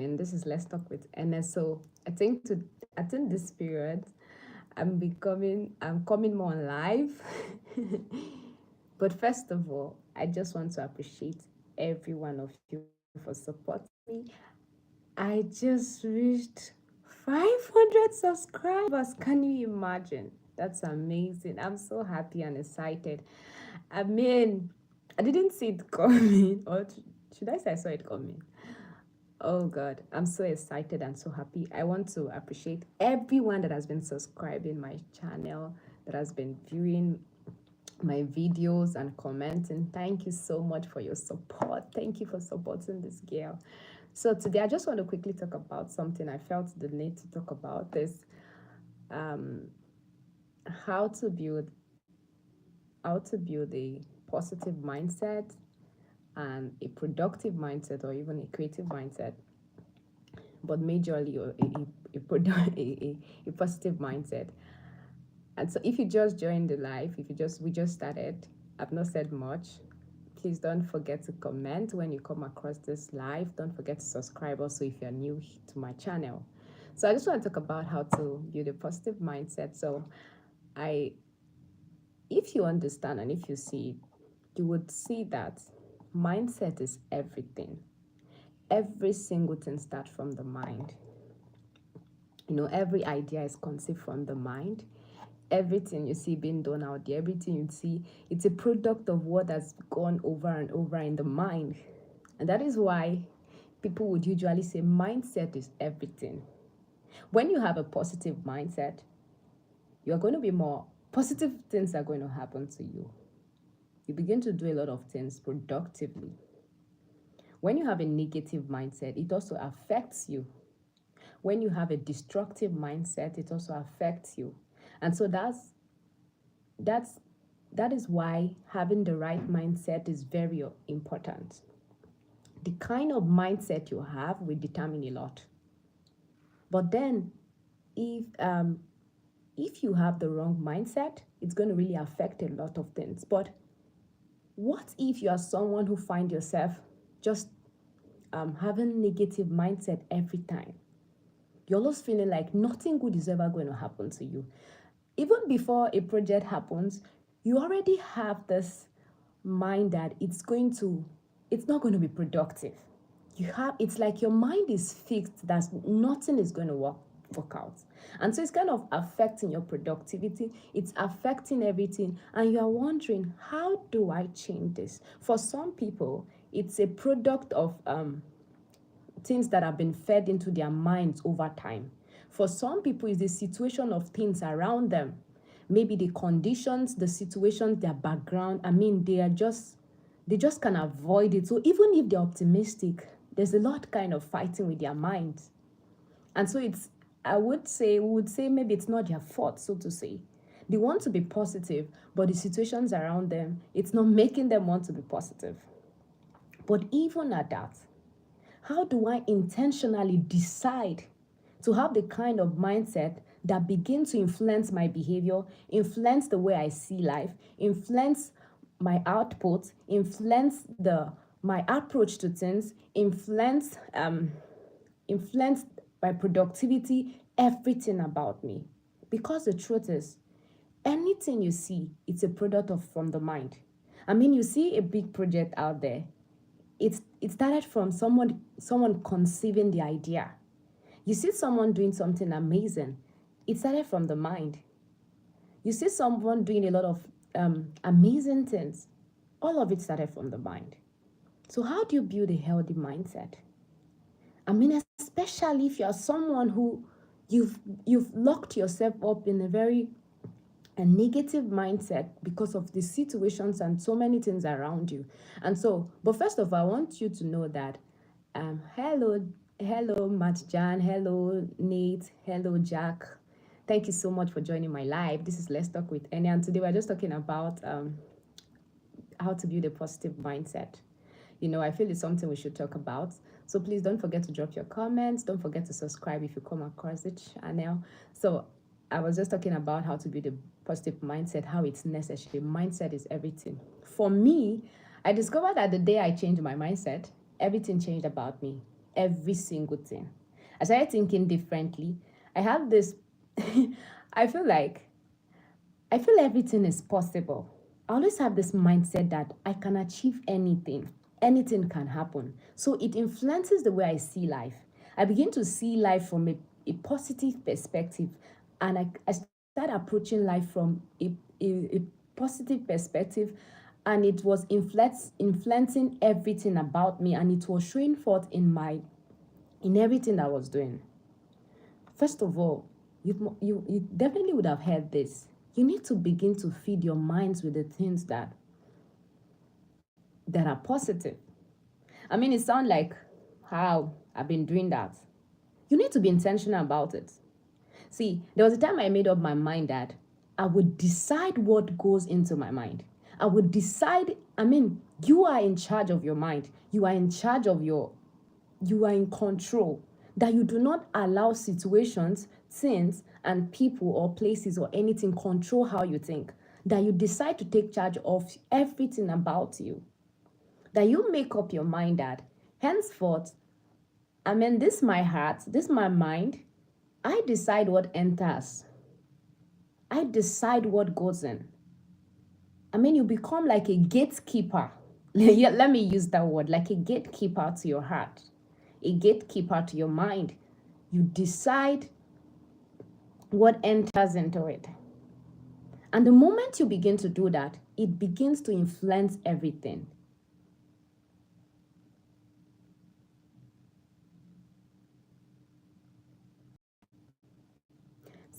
and this is Let's Talk with NSO. I think this period I'm coming more live. But first of all, I just want to appreciate every one of you for supporting me. I just reached 500 subscribers. Can you imagine? That's amazing. I'm so happy and excited. I mean, I didn't see it coming, or should I say I saw it coming? Oh God, I'm so excited and so happy. I want to appreciate everyone that has been subscribing my channel, that has been viewing my videos and commenting. Thank you so much for your support. Thank you for supporting this girl. So today I just want to quickly talk about something I felt the need to talk about this um how to build a positive mindset and a productive mindset or even a creative mindset, but majorly a positive mindset. And so if you just joined the live, if you just we just started, I've not said much. Please don't forget to comment when you come across this live. Don't forget to subscribe also if you're new to my channel. So I just want to talk about how to build a positive mindset. So I if you understand and if you see, you would see that mindset is everything. Every single thing starts from the mind. Every idea is conceived from the mind. Everything you see being done out there, everything you see, it's a product of what has gone over and over in the mind. And that is why people would usually say mindset is everything. When you have a positive mindset, you're going to be more positive, things are going to happen to you. You begin to do a lot of things productively. When you have a negative mindset, it also affects you. When you have a destructive mindset, it also affects you. And so that's that is why having the right mindset is very important. The kind of mindset you have will determine a lot. But then if um if you have the wrong mindset, it's going to really affect a lot of things. But what if you are someone who find yourself just having negative mindset every time? You're always feeling like nothing good is ever going to happen to you. Even before a project happens, you already have this mind that it's not going to be productive. It's like your mind is fixed that nothing is going to work out. And so it's kind of affecting your productivity, it's affecting everything, and you are wondering, how do I change this? For some people, it's a product of things that have been fed into their minds over time. For some people, it's the situation of things around them. Maybe the conditions, the situations, their background. I mean, they just can avoid it. So even if they're optimistic, there's a lot kind of fighting with their minds. And so we would say maybe it's not their fault, so to say. They want to be positive, but the situations around them, it's not making them want to be positive. But even at that, how do I intentionally decide to have the kind of mindset that begins to influence my behavior, influence the way I see life, influence my output, influence the my approach to things, influence my productivity, everything about me? Because the truth is, anything you see, it's a product of from the mind. I mean, you see a big project out there, it started from someone conceiving the idea. You see someone doing something amazing, it started from the mind. You see someone doing a lot of amazing things, all of it started from the mind. So how do you build a healthy mindset? I mean, especially if you're someone who you've locked yourself up in a negative mindset because of the situations and so many things around you. And so, but first of all, I want you to know that hello Matt Jan, hello Nate, hello Jack. Thank you so much for joining my live. This is Let's Talk with Enya, and today we're just talking about how to build a positive mindset. I feel it's something we should talk about. So please don't forget to drop your comments. Don't forget to subscribe if you come across the channel. So I was just talking about how to build a positive mindset, how it's necessary. Mindset is everything. For me, I discovered that the day I changed my mindset, everything changed about me. every single thing. I started thinking differently. I have this, I feel like, I feel everything is possible. I always have this mindset that I can achieve anything, anything can happen. So it influences the way I see life. I begin to see life from a positive perspective, and I start approaching life from a positive perspective, and it was influencing everything about me, and it was showing forth in everything I was doing. First of all, you definitely would have heard this. You need to begin to feed your minds with the things that are positive. I mean, it sounds like how I've been doing that. You need to be intentional about it. See, there was a time I made up my mind that I would decide what goes into my mind. I would decide, I mean, you are in charge of your mind. You are in charge of you are in control. That you do not allow situations, things, and people or places or anything control how you think. That you decide to take charge of everything about you. That you make up your mind that henceforth, I mean, this is my heart, this is my mind. I decide what enters. I decide what goes in. I mean, you become like a gatekeeper. Yeah, let me use that word, like a gatekeeper to your heart, a gatekeeper to your mind. You decide what enters into it. And the moment you begin to do that, it begins to influence everything.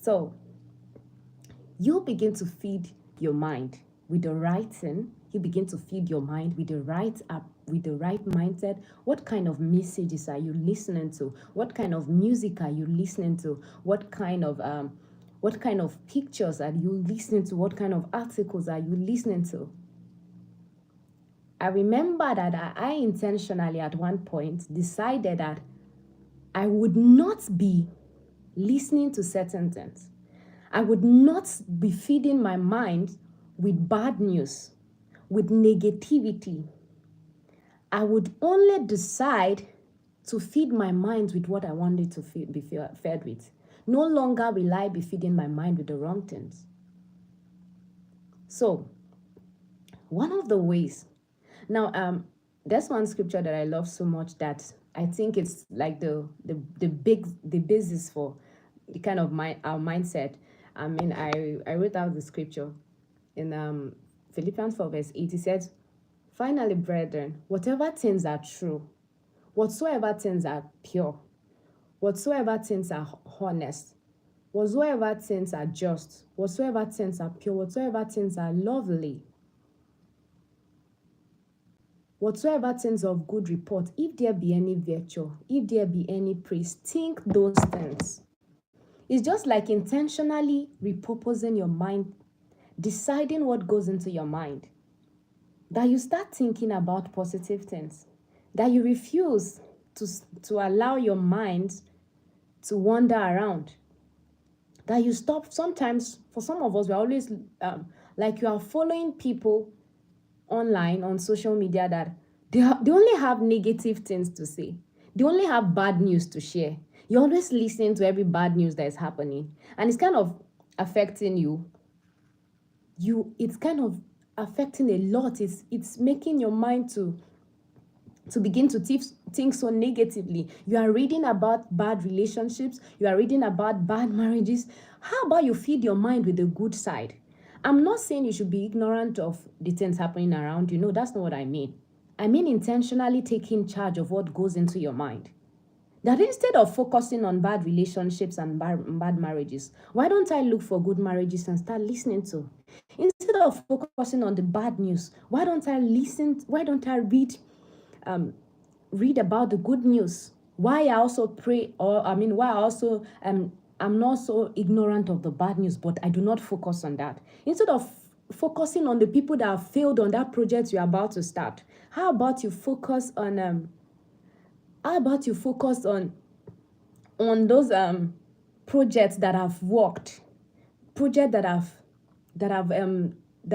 So you begin to feed your mind with the right thing. You begin to feed your mind with the right app, with the right mindset. What kind of messages are you listening to? What kind of music are you listening to? What kind of pictures are you listening to? What kind of articles are you listening to? I remember that I intentionally at one point decided that I would not be listening to certain things. I would not be feeding my mind with bad news, with negativity. I would only decide to feed my mind with what I wanted to be fed with. No longer will I be feeding my mind with the wrong things. So, one of the ways, now, there's one scripture that I love so much that I think it's like the basis for the kind of our mindset. I mean, I wrote out the scripture in Philippians 4 verse 8. It says, "Finally, brethren, whatever things are true, whatsoever things are pure, whatsoever things are honest, whatsoever things are just, whatsoever things are pure, whatsoever things are lovely, whatsoever things of good report, if there be any virtue, if there be any praise, think those things." It's just like intentionally repurposing your mind, deciding what goes into your mind. That you start thinking about positive things. That you refuse to allow your mind to wander around. That you stop. Sometimes, for some of us, we're always like you are following people online on social media that they only have negative things to say. They only have bad news to share. You're always listening to every bad news that is happening, and it's kind of affecting you. It's kind of affecting a lot. It's making your mind to begin to think so negatively. You are reading about bad relationships. You are reading about bad marriages. How about you feed your mind with the good side? I'm not saying you should be ignorant of the things happening around you. No, that's not what I mean. I mean intentionally taking charge of what goes into your mind. That instead of focusing on bad relationships and bad marriages, why don't I look for good marriages and start listening to? Instead of focusing on the bad news, why don't I read about the good news? Why I also pray, why I also I'm not so ignorant of the bad news, but I do not focus on that. Instead of focusing on the people that have failed on that project you're about to start, how about you focus on those projects that have worked, projects that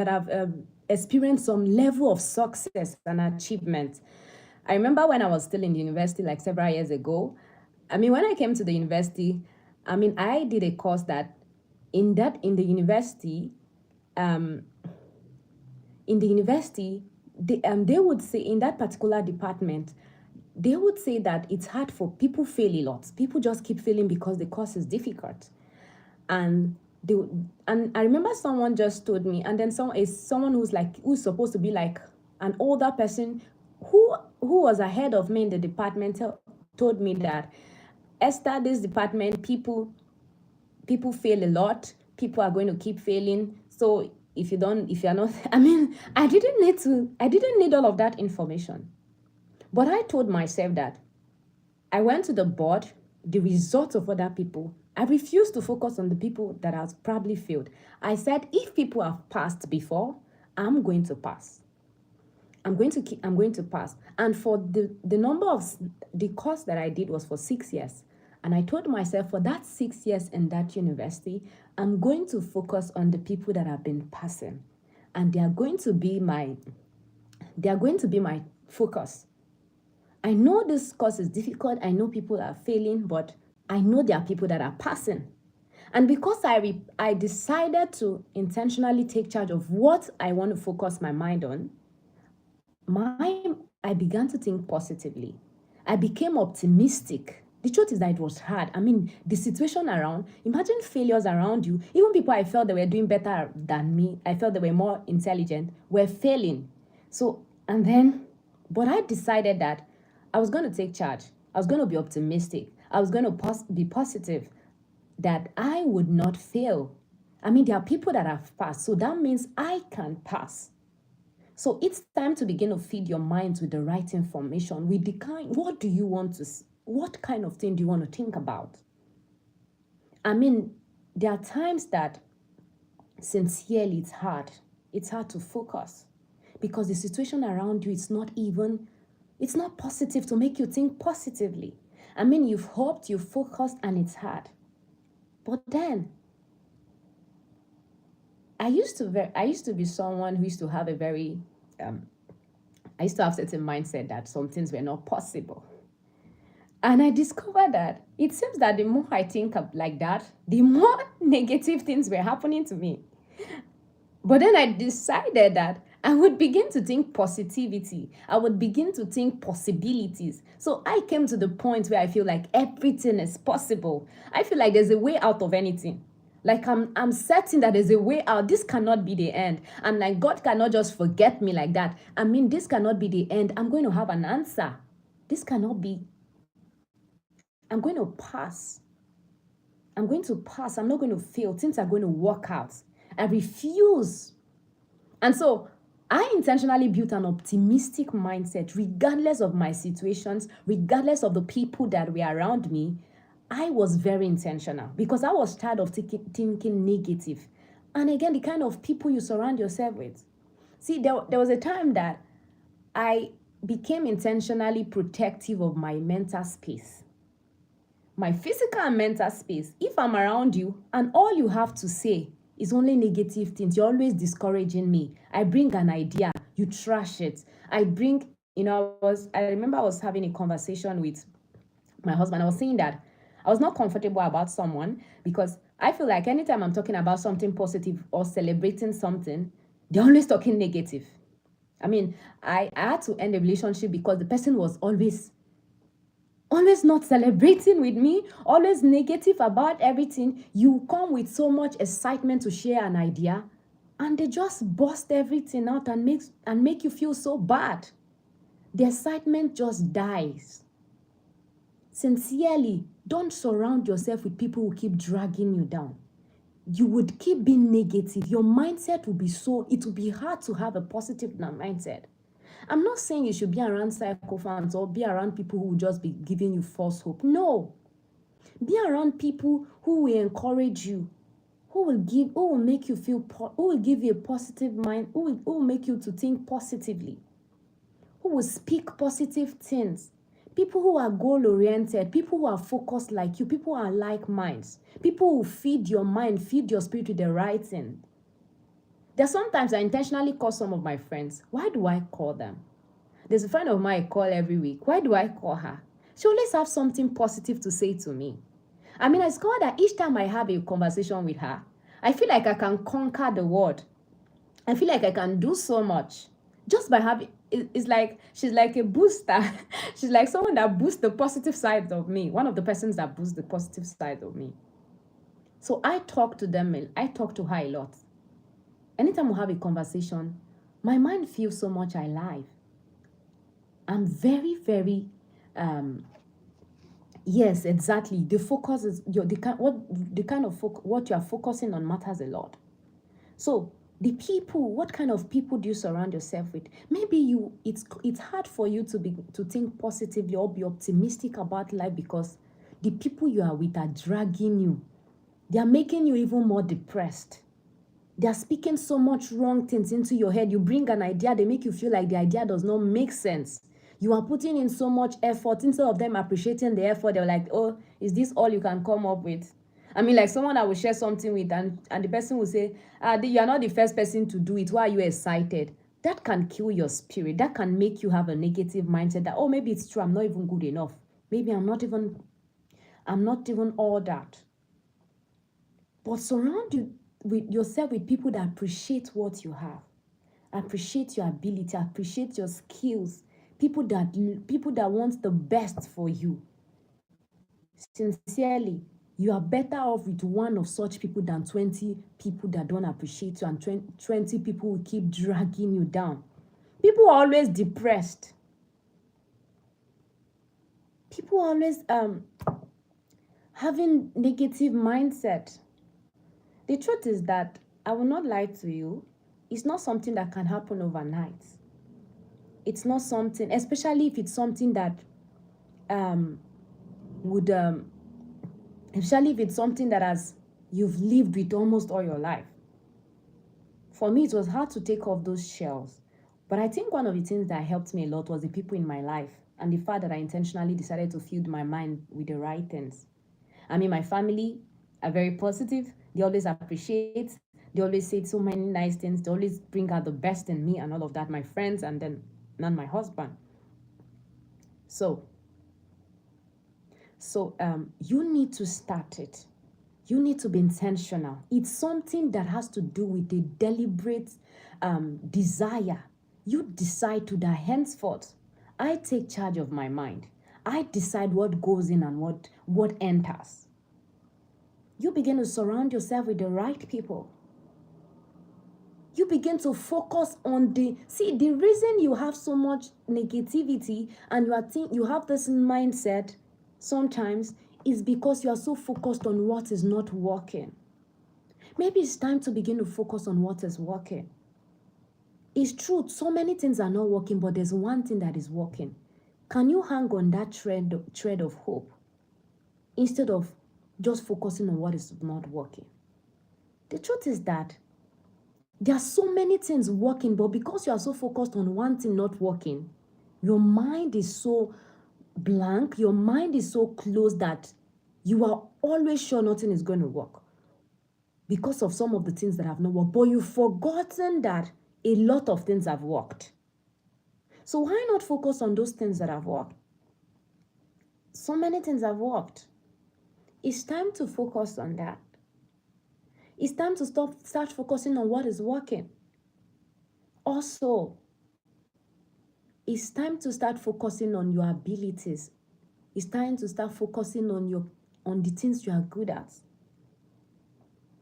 have experienced some level of success and achievement. I remember when I was still in the university, like several years ago. I mean, when I came to the university, I mean, I did a course that in the university, um, they would say in that particular department, they would say that it's hard for people fail a lot. People just keep failing because the course is difficult. And they and I remember someone just told me, and then someone who's supposed to be like an older person who was ahead of me in the department told me that, Esther, this department, people fail a lot. People are going to keep failing. So if you're not, I mean, I didn't need all of that information. But I told myself that I went to the board, the results of other people. I refused to focus on the people that have probably failed. I said, if people have passed before, I'm going to pass. I'm going to pass. And for the number of the course that I did was for 6 years. And I told myself, for that 6 years in that university, I'm going to focus on the people that have been passing. And they are going to be my focus. I know this course is difficult. I know people are failing, but I know there are people that are passing. And because I decided to intentionally take charge of what I want to focus my mind on, I began to think positively. I became optimistic. The truth is that it was hard. I mean, the situation around, imagine failures around you. Even people I felt they were doing better than me, I felt they were more intelligent, were failing. But I decided that I was going to take charge. I was going to be optimistic. I was going to be positive, that I would not fail. I mean, there are people that have passed, so that means I can pass. So it's time to begin to feed your minds with the right information, with the what kind of thing do you want to think about? I mean, there are times that sincerely it's hard. It's hard to focus because the situation around you it's not positive to make you think positively. I mean, you've hoped, you've focused, and it's hard. But then, I used to be someone who used to have I used to have certain mindset that some things were not possible. And I discovered that it seems that the more I think like that, the more negative things were happening to me. But then I decided that I would begin to think positivity. I would begin to think possibilities. So I came to the point where I feel like everything is possible. I feel like there's a way out of anything. Like I'm certain that there's a way out. This cannot be the end. I'm like, God cannot just forget me like that. I mean, this cannot be the end. I'm going to have an answer. This cannot be. I'm going to pass. I'm going to pass. I'm not going to fail. Things are going to work out. I refuse. And so I intentionally built an optimistic mindset, regardless of my situations, regardless of the people that were around me. I was very intentional because I was tired of thinking negative. And again, the kind of people you surround yourself with. See, there was a time that I became intentionally protective of my mental space. My physical and mental space. If I'm around you and all you have to say is only negative things, you're always discouraging me. I bring an idea, you trash it. I remember I was having a conversation with my husband. I was saying that I was not comfortable about someone because I feel like anytime I'm talking about something positive or celebrating something, they're always talking negative. I mean, I had to end the relationship because the person was always not celebrating with me, always negative about everything. You come with so much excitement to share an idea, and they just bust everything out and make you feel so bad. The excitement just dies. Sincerely, don't surround yourself with people who keep dragging you down. You would keep being negative. Your mindset it will be hard to have a positive mindset. I'm not saying you should be around psychophants or be around people who will just be giving you false hope. No. Be around people who will encourage you, who will make you feel, who will give you a positive mind, who will make you to think positively, who will speak positive things. People who are goal-oriented, people who are focused like you, people who are like minds, people who feed your mind, feed your spirit with the right thing. There's sometimes I intentionally call some of my friends. Why do I call them? There's a friend of mine I call every week. Why do I call her? She always have something positive to say to me. I mean, I discovered that each time I have a conversation with her, I feel like I can conquer the world. I feel like I can do so much just by having. It's like she's like a booster. She's like someone that boosts the positive side of me. One of the persons that boosts the positive side of me. So I talk to them. I talk to her a lot. Anytime we have a conversation, my mind feels so much alive. I'm very, very, yes, exactly. The focus is what you are focusing on matters a lot. So the people, what kind of people do you surround yourself with? Maybe it's hard for you to think positively or be optimistic about life because the people you are with are dragging you. They are making you even more depressed. They are speaking so much wrong things into your head. You bring an idea, they make you feel like the idea does not make sense. You are putting in so much effort. Instead of them appreciating the effort, they're like, oh, is this all you can come up with? I mean, like someone I will share something with and the person will say, you are not the first person to do it. Why are you excited? That can kill your spirit. That can make you have a negative mindset that, oh, maybe it's true. I'm not even good enough. Maybe I'm not even all that. But surround yourself with people that appreciate what you have, appreciate your ability, appreciate your skills, people that want the best for you. Sincerely, you are better off with one of such people than 20 people that don't appreciate you and 20 people will keep dragging you down. People are always depressed. People are always having negative mindset. The truth is that, I will not lie to you, it's not something that can happen overnight. It's not something, especially if it's something that especially if it's something that you've lived with almost all your life. For me, it was hard to take off those shells. But I think one of the things that helped me a lot was the people in my life and the fact that I intentionally decided to fill my mind with the right things. I mean, my family are very positive. They always appreciate. They always say so many nice things. They always bring out the best in me and all of that. My friends and then my husband. So you need to start it. You need to be intentional. It's something that has to do with a deliberate desire. You decide to that henceforth, I take charge of my mind. I decide what goes in and what enters. You begin to surround yourself with the right people. You begin to focus on the reason you have so much negativity and you have this mindset sometimes is because you are so focused on what is not working. Maybe it's time to begin to focus on what is working. It's true, so many things are not working, but there's one thing that is working. Can you hang on that thread of hope instead of just focusing on what is not working? The truth is that there are so many things working, but because you are so focused on one thing not working, your mind is so blank, your mind is so closed that you are always sure nothing is going to work because of some of the things that have not worked. But you've forgotten that a lot of things have worked. So why not focus on those things that have worked? So many things have worked. It's time to focus on that. It's time to start focusing on what is working. Also, it's time to start focusing on your abilities. It's time to start focusing on the things you are good at.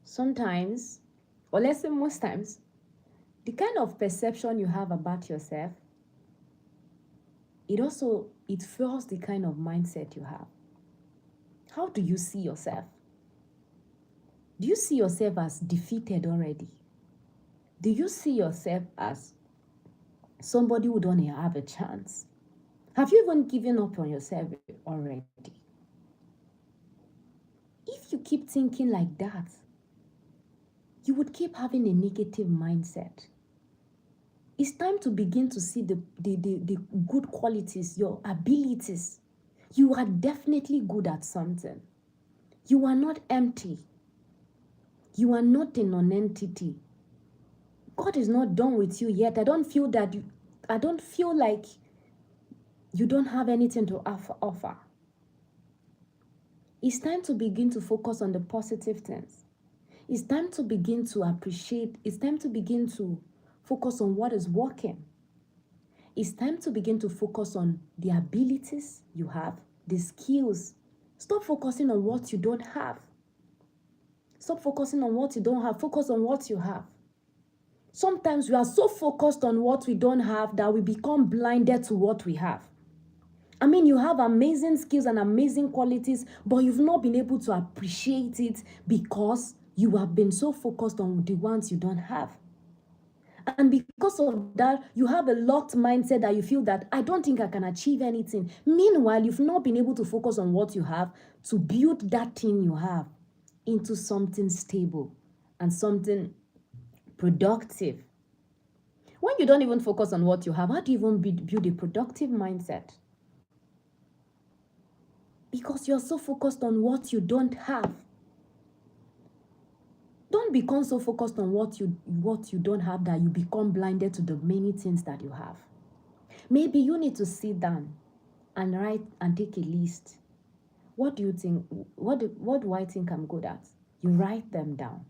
Sometimes, or let's say most times, the kind of perception you have about yourself, it fuels the kind of mindset you have. How do you see yourself? Do you see yourself as defeated already? Do you see yourself as somebody who don't have a chance? Have you even given up on yourself already? If you keep thinking like that, you would keep having a negative mindset. It's time to begin to see the good qualities, your abilities. You are definitely good at something. You are not empty. You are not a non-entity. God is not done with you yet. I don't feel like you don't have anything to offer. It's time to begin to focus on the positive things. It's time to begin to appreciate. It's time to begin to focus on what is working. It's time to begin to focus on the abilities you have, the skills. Stop focusing on what you don't have. Stop focusing on what you don't have. Focus on what you have. Sometimes we are so focused on what we don't have that we become blinded to what we have. I mean, you have amazing skills and amazing qualities, but you've not been able to appreciate it because you have been so focused on the ones you don't have. And because of that, you have a locked mindset that you feel that I don't think I can achieve anything. Meanwhile, you've not been able to focus on what you have to build that thing you have into something stable and something productive. When you don't even focus on what you have, how do you even build a productive mindset? Because you're so focused on what you don't have. Don't become so focused on what you don't have that you become blinded to the many things that you have. Maybe you need to sit down and write and take a list. What do you think? What do I think I'm good at? You write them down.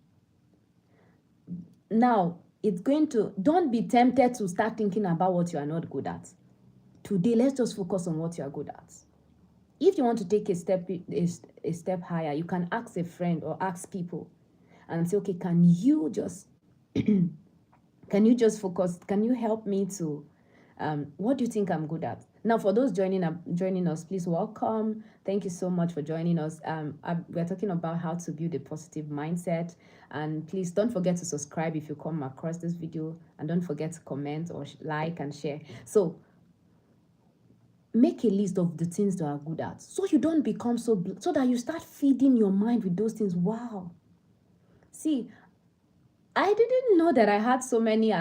Now, don't be tempted to start thinking about what you are not good at. Today, let's just focus on what you are good at. If you want to take a step higher, you can ask a friend or ask people and say, okay, can you just focus? Can you help me to, what do you think I'm good at? Now, for those joining us, please welcome. Thank you so much for joining us. We're talking about how to build a positive mindset. And please don't forget to subscribe if you come across this video. And don't forget to comment or like and share. So make a list of the things that are good at. So you don't become so that you start feeding your mind with those things. Wow. See, I didn't know that I had so many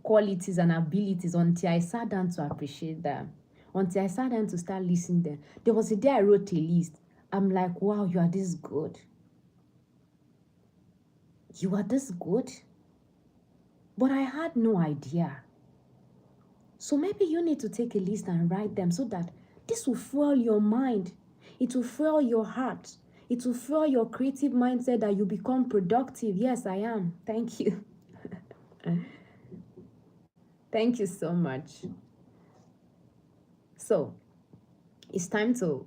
qualities and abilities until I sat down to appreciate them. Until I sat down to start listening them. There was a day I wrote a list. I'm like, wow, you are this good. You are this good. But I had no idea. So maybe you need to take a list and write them so that this will fuel your mind. It will fuel your heart. It will fuel your creative mindset that you become productive. Yes, I am. Thank you. Thank you so much. So, it's time to,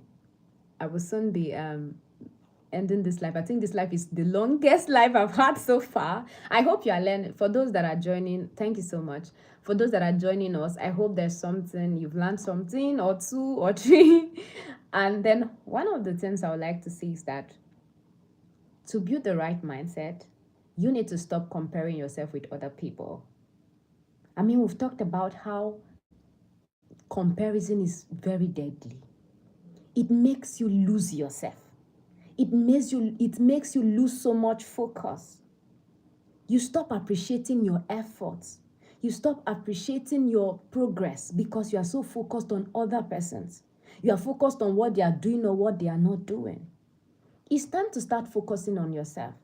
I will soon be ending this live. I think this live is the longest live I've had so far. I hope you are learning. For those that are joining, thank you so much. For those that are joining us, I hope there's something, you've learned something or two or three. And then one of the things I would like to say is that to build the right mindset, you need to stop comparing yourself with other people. I mean, we've talked about how comparison is very deadly. It makes you lose yourself. It makes you lose so much focus. You stop appreciating your efforts. You stop appreciating your progress because you are so focused on other persons. You are focused on what they are doing or what they are not doing. It's time to start focusing on yourself.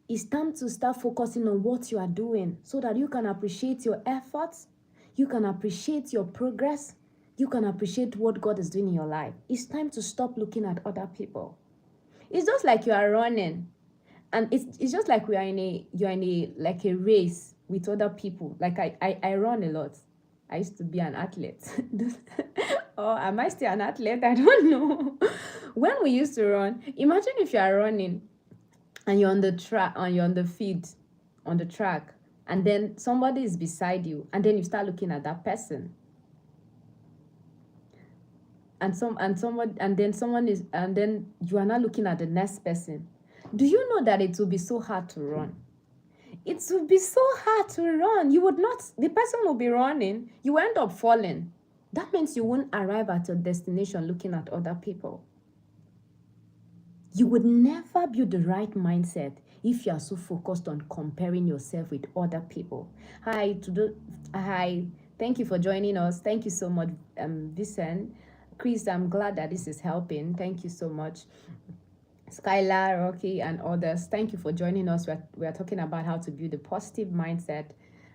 It's time to start focusing on what you are doing so that you can appreciate your efforts, you can appreciate your progress, you can appreciate what God is doing in your life. It's time to stop looking at other people. It's just like you are running, and it's just like you're in a race with other people. Like I run a lot. I used to be an athlete. Or am I still an athlete? I don't know. When we used to run, imagine if you are running and you're on the track, and you're on the field, on the track, and then somebody is beside you, and then you start looking at that person. And then you are not looking at the next person. Do you know that it will be so hard to run? It will be so hard to run. The person will be running, you end up falling. That means you won't arrive at your destination looking at other people. You would never build the right mindset if you are so focused on comparing yourself with other people. Hi, thank you for joining us. Thank you so much, Vincent. Chris, I'm glad that this is helping. Thank you so much. Skylar, Rocky, and others, thank you for joining us. We are talking about how to build a positive mindset,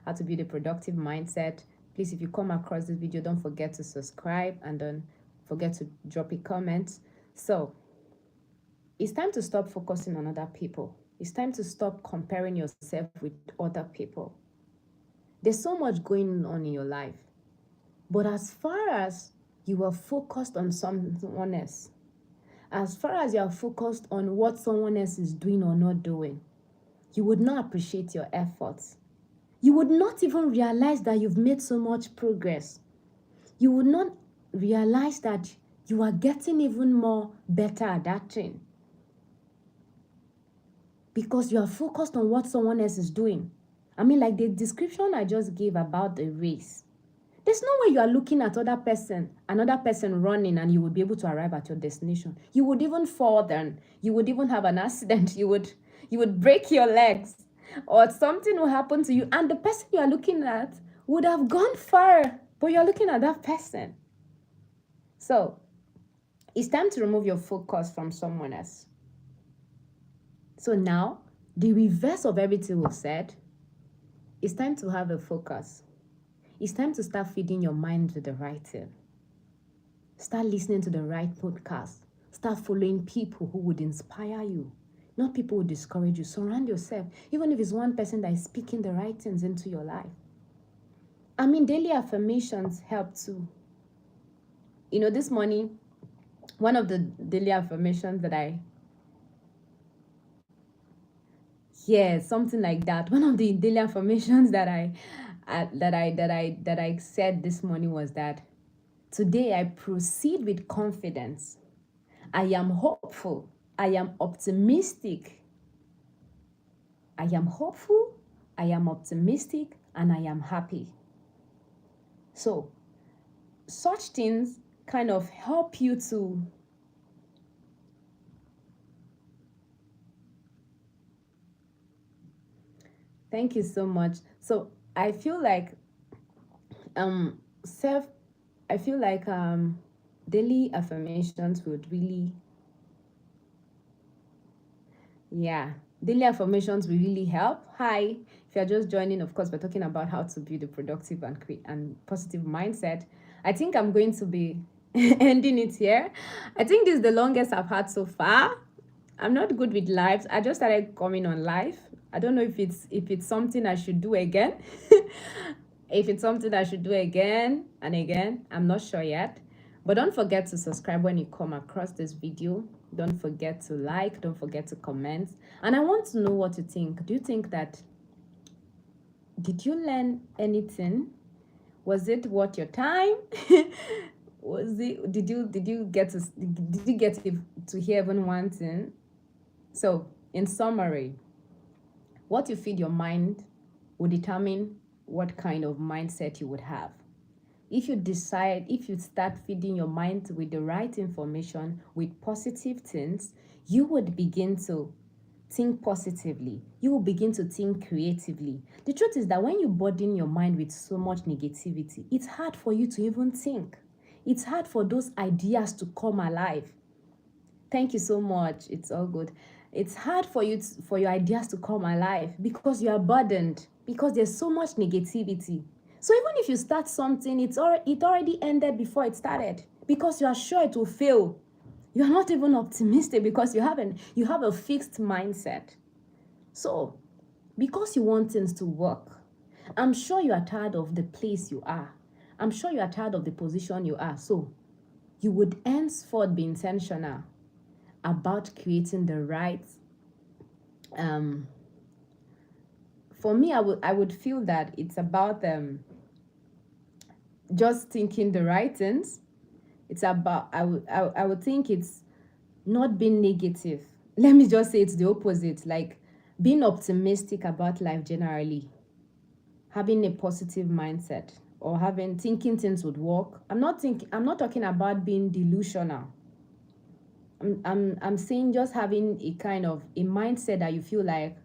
how to build a productive mindset. Please, if you come across this video, don't forget to subscribe and don't forget to drop a comment. So it's time to stop focusing on other people. It's time to stop comparing yourself with other people. There's so much going on in your life. But as far as you are focused on someone else, as far as you are focused on what someone else is doing or not doing, you would not appreciate your efforts. You would not even realize that you've made so much progress. You would not realize that you are getting even more better at that thing. Because you are focused on what someone else is doing. I mean, like the description I just gave about the race. There's no way you are looking at another person running and you would be able to arrive at your destination. You would even fall down. You would even have an accident. You would break your legs or something will happen to you. And the person you are looking at would have gone far, but you're looking at that person. So it's time to remove your focus from someone else. So now, the reverse of everything we've said, it's time to have a focus. It's time to start feeding your mind with the right thing. Start listening to the right podcast. Start following people who would inspire you, not people who discourage you. Surround yourself, even if it's one person that is speaking the right things into your life. I mean, daily affirmations help too. You know, this morning, one of the daily affirmations that something like that. One of the daily affirmations that I said this morning was that today I proceed with confidence. I am hopeful. I am optimistic. I am hopeful. I am optimistic, and I am happy. So, such things kind of help you to Thank you so much. So I feel like daily affirmations would really daily affirmations will really help. Hi, if you're just joining, of course, we're talking about how to build a productive and positive mindset. I think I'm going to be ending it here. I think this is the longest I've had so far. I'm not good with lives. I just started coming on live. I don't know if it's something I should do again. If it's something I should do again and again, I'm not sure yet. But don't forget to subscribe when you come across this video. Don't forget to like. Don't forget to comment. And I want to know what you think. Do you think that, did you learn anything? Was it worth your time? Did you get to hear even one thing? So, in summary, what you feed your mind will determine what kind of mindset you would have. If you start feeding your mind with the right information, with positive things, you would begin to think positively. You will begin to think creatively. The truth is that when you burden your mind with so much negativity, it's hard for you to even think. It's hard for those ideas to come alive. Thank you so much. It's all good. It's hard for your ideas to come alive because you are burdened, because there's so much negativity. So even if you start something, it already ended before it started because you are sure it will fail. You are not even optimistic because you have a fixed mindset. So because you want things to work, I'm sure you are tired of the place you are. I'm sure you are tired of the position you are. So you would henceforth be intentional about creating the right for me, I would feel that it's about just thinking the right things. It's about I would think it's not being negative. Let me just say it's the opposite, like being optimistic about life generally, having a positive mindset, or thinking things would work. I'm not talking about being delusional. I'm saying just having a kind of a mindset that you feel like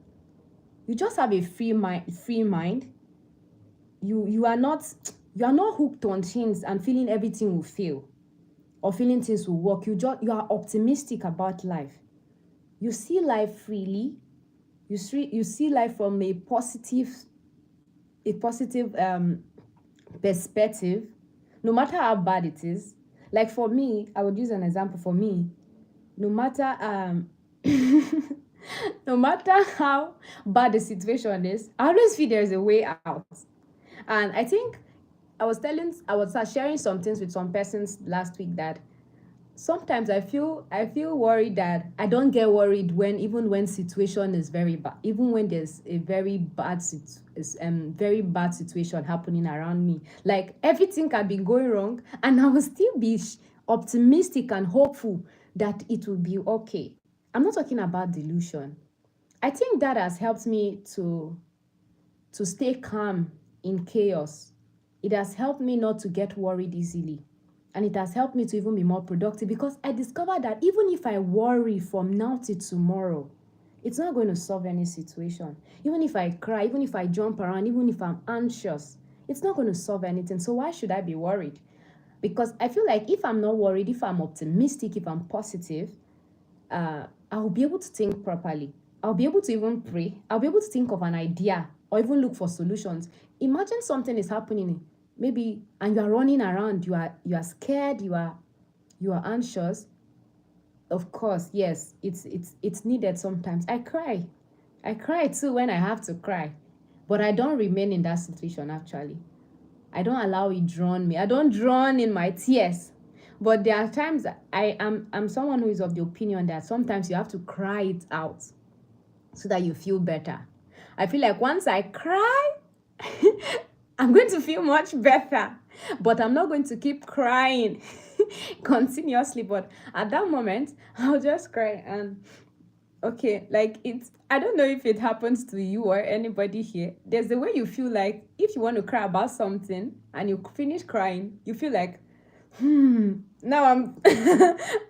you just have a free mind. You are not hooked on things and feeling everything will fail or feeling things will work. You are optimistic about life. You see life freely. You see life from a positive perspective, no matter how bad it is. Like for me, I would use an example. For me, no matter no matter how bad the situation is, I always feel there's a way out. And I think I was sharing some things with some persons last week that sometimes I feel worried that I don't get worried when, even when situation is very bad, even when there's a very bad situation happening around me. Like everything can be going wrong, and I will still be optimistic and hopeful that it will be okay. I'm not talking about delusion. I think that has helped me to stay calm in chaos. It has helped me not to get worried easily. And it has helped me to even be more productive, because I discovered that even if I worry from now till tomorrow, it's not going to solve any situation. Even if I cry, even if I jump around, even if I'm anxious, it's not going to solve anything. So why should I be worried? Because I feel like if I'm not worried, if I'm optimistic, if I'm positive, I'll be able to think properly. I'll be able to even pray. I'll be able to think of an idea or even look for solutions. Imagine something is happening, maybe, and you are running around. You are scared. You are anxious. Of course, yes, it's needed sometimes. I cry too when I have to cry, but I don't remain in that situation. Actually, I don't allow it drown me. I don't drown in my tears. But there are times I'm someone who is of the opinion that sometimes you have to cry it out so that you feel better. I feel like once I cry, I'm going to feel much better. But I'm not going to keep crying continuously. But at that moment, I'll just cry. And okay, like I don't know if it happens to you or anybody here. There's a way you feel like if you want to cry about something and you finish crying, you feel like, now I'm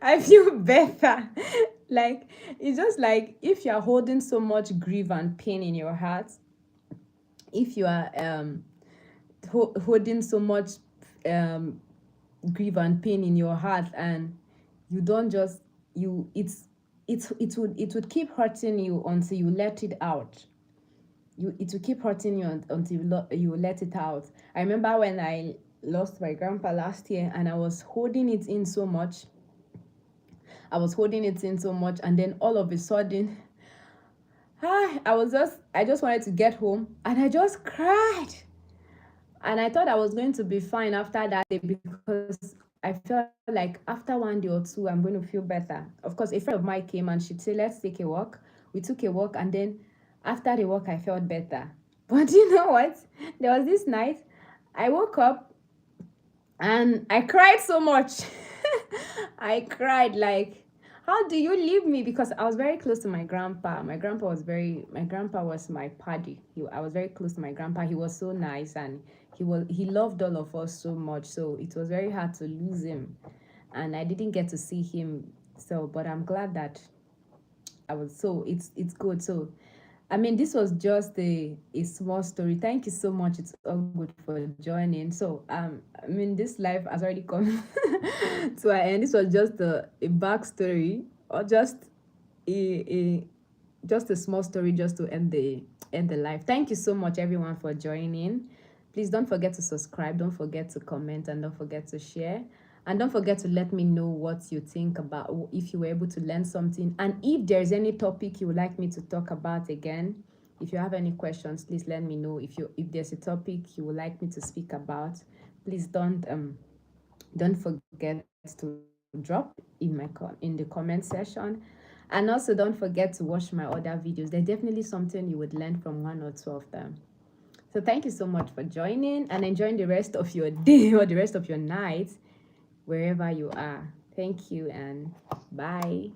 I feel better. Like it's just like if you're holding so much grief and pain in your heart, if you are holding so much um grief and pain in your heart, and you don't just you it would keep hurting you until you let it out. It will keep hurting you until you let it out. I remember when I lost my grandpa last year, and I was holding it in so much. And then all of a sudden, I just wanted to get home, and I just cried. And I thought I was going to be fine after that day, because I felt like after one day or two, I'm going to feel better. Of course, a friend of mine came and she'd say, let's take a walk. We took a walk, and then after the walk, I felt better. But you know what? There was this night, I woke up and I cried so much. I cried like, how do you leave me? Because I was very close to my grandpa. My grandpa was my paddy. I was very close to my grandpa. He was so nice, and he loved all of us so much. So it was very hard to lose him. And I didn't get to see him. So, but I'm glad that it's good. So I mean, this was just a small story. Thank you so much. It's all good for joining. So, I mean, this life has already come to an end. This was just a backstory, or just a small story, just to end the life. Thank you so much, everyone, for joining. Please don't forget to subscribe. Don't forget to comment, and don't forget to share. And don't forget to let me know what you think about, if you were able to learn something. And if there's any topic you would like me to talk about again, if you have any questions, please let me know. If there's a topic you would like me to speak about, please don't forget to drop in the comment section. And also don't forget to watch my other videos. There's definitely something you would learn from one or two of them. So thank you so much for joining, and enjoying the rest of your day or the rest of your night, wherever you are. Thank you, and bye.